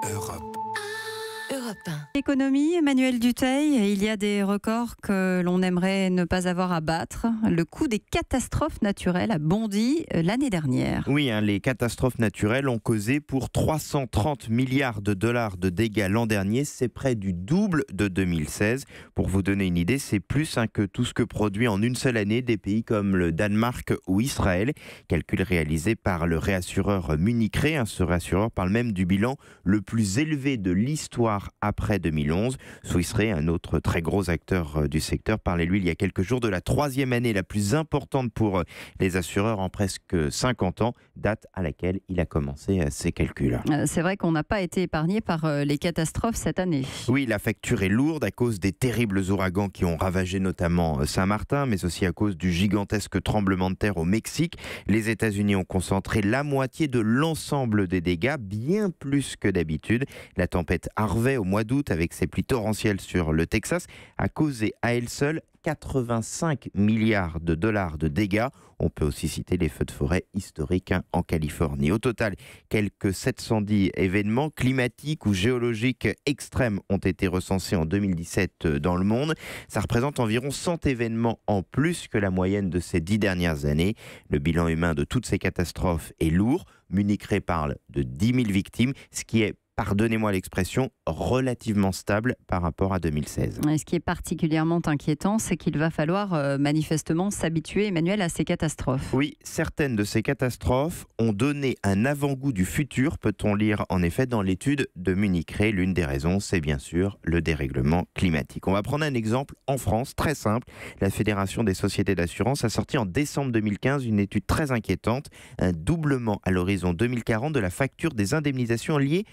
Europe 1. Économie, Emmanuel Dutheil, il y a des records que l'on aimerait ne pas avoir à battre. Le coût des catastrophes naturelles a bondi l'année dernière. Oui, les catastrophes naturelles ont causé pour 330 milliards de dollars de dégâts l'an dernier. C'est près du double de 2016. Pour vous donner une idée, c'est plus que tout ce que produit en une seule année des pays comme le Danemark ou Israël. Calcul réalisé par le réassureur Munich Re. Ce réassureur parle même du bilan le plus élevé de l'histoire après 2011. Swiss Re, un autre très gros acteur du secteur, parlait lui il y a quelques jours de la troisième année la plus importante pour les assureurs en presque 50 ans, date à laquelle il a commencé ses calculs. C'est vrai qu'on n'a pas été épargné par les catastrophes cette année. Oui, la facture est lourde à cause des terribles ouragans qui ont ravagé notamment Saint-Martin, mais aussi à cause du gigantesque tremblement de terre au Mexique. Les États-Unis ont concentré la moitié de l'ensemble des dégâts, bien plus que d'habitude. La tempête Harvey au mois d'août, avec ses pluies torrentielles sur le Texas, a causé à elle seule 85 milliards de dollars de dégâts. On peut aussi citer les feux de forêt historiques en Californie. Au total, quelques 710 événements climatiques ou géologiques extrêmes ont été recensés en 2017 dans le monde. Ça représente environ 100 événements en plus que la moyenne de ces 10 dernières années. Le bilan humain de toutes ces catastrophes est lourd. Munich Re parle de 10 000 victimes, ce qui est, pardonnez-moi l'expression, relativement stable par rapport à 2016. Et ce qui est particulièrement inquiétant, c'est qu'il va falloir manifestement s'habituer, Emmanuel, à ces catastrophes. Oui, certaines de ces catastrophes ont donné un avant-goût du futur, peut-on lire en effet dans l'étude de Munich Re. L'une des raisons, c'est bien sûr le dérèglement climatique. On va prendre un exemple en France, très simple. La Fédération des sociétés d'assurance a sorti en décembre 2015 une étude très inquiétante, un doublement à l'horizon 2040 de la facture des indemnisations liées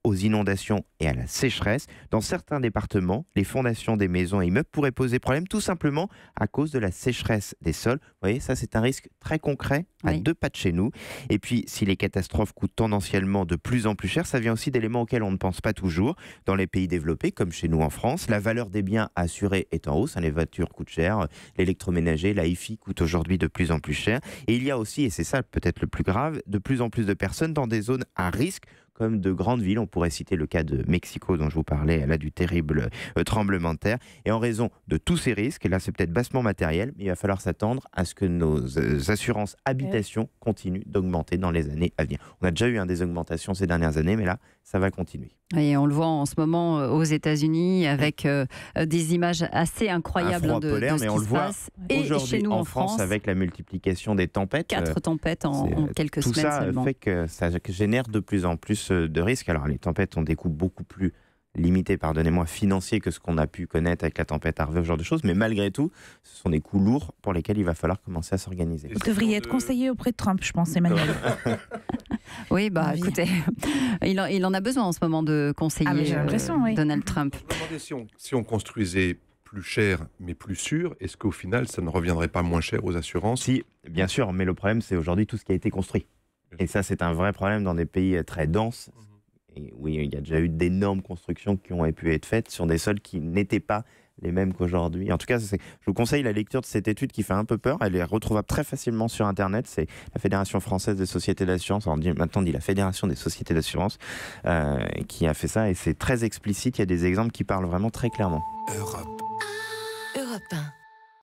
aux inondations et à la sécheresse. Dans certains départements, les fondations des maisons et immeubles pourraient poser problème tout simplement à cause de la sécheresse des sols. Vous voyez, ça c'est un risque très concret à 2 pas de chez nous. Et puis, si les catastrophes coûtent tendanciellement de plus en plus cher, ça vient aussi d'éléments auxquels on ne pense pas toujours. Dans les pays développés, comme chez nous en France, la valeur des biens assurés est en hausse. Les voitures coûtent cher, l'électroménager, la hi-fi coûte aujourd'hui de plus en plus cher. Et il y a aussi, et c'est ça peut-être le plus grave, de plus en plus de personnes dans des zones à risque, comme de grandes villes. On pourrait citer le cas de Mexico dont je vous parlais, là, du terrible tremblement de terre. Et en raison de tous ces risques, et là c'est peut-être bassement matériel, mais il va falloir s'attendre à ce que nos assurances habitation continuent d'augmenter dans les années à venir. On a déjà eu des augmentations ces dernières années, mais là, ça va continuer. Et on le voit en ce moment aux États-Unis avec des images assez incroyables de ce mais on qui le se voit passe. Et aujourd'hui chez nous en France avec la multiplication des tempêtes. 4 tempêtes en quelques tout semaines ça seulement. fait que ça génère de plus en plus de risques. Alors les tempêtes ont des coûts beaucoup plus limités, pardonnez-moi, financiers que ce qu'on a pu connaître avec la tempête Harvey, ce genre de choses, mais malgré tout, ce sont des coûts lourds pour lesquels il va falloir commencer à s'organiser. Vous devriez être conseiller auprès de Trump, je pense, Emmanuel. Oui, écoutez, il en a besoin en ce moment de conseiller j'ai l'impression, oui. Donald Trump. Je me demandais si on construisait plus cher mais plus sûr, est-ce qu'au final ça ne reviendrait pas moins cher aux assurances? Si, bien sûr, mais le problème c'est aujourd'hui tout ce qui a été construit. Et ça c'est un vrai problème dans des pays très denses. Et oui, il y a déjà eu d'énormes constructions qui ont pu être faites sur des sols qui n'étaient pas les mêmes qu'aujourd'hui. En tout cas, je vous conseille la lecture de cette étude qui fait un peu peur. Elle est retrouvable très facilement sur Internet. C'est la Fédération française des sociétés d'assurance. Maintenant, on dit la Fédération des sociétés d'assurance qui a fait ça. Et c'est très explicite. Il y a des exemples qui parlent vraiment très clairement. Europe 1.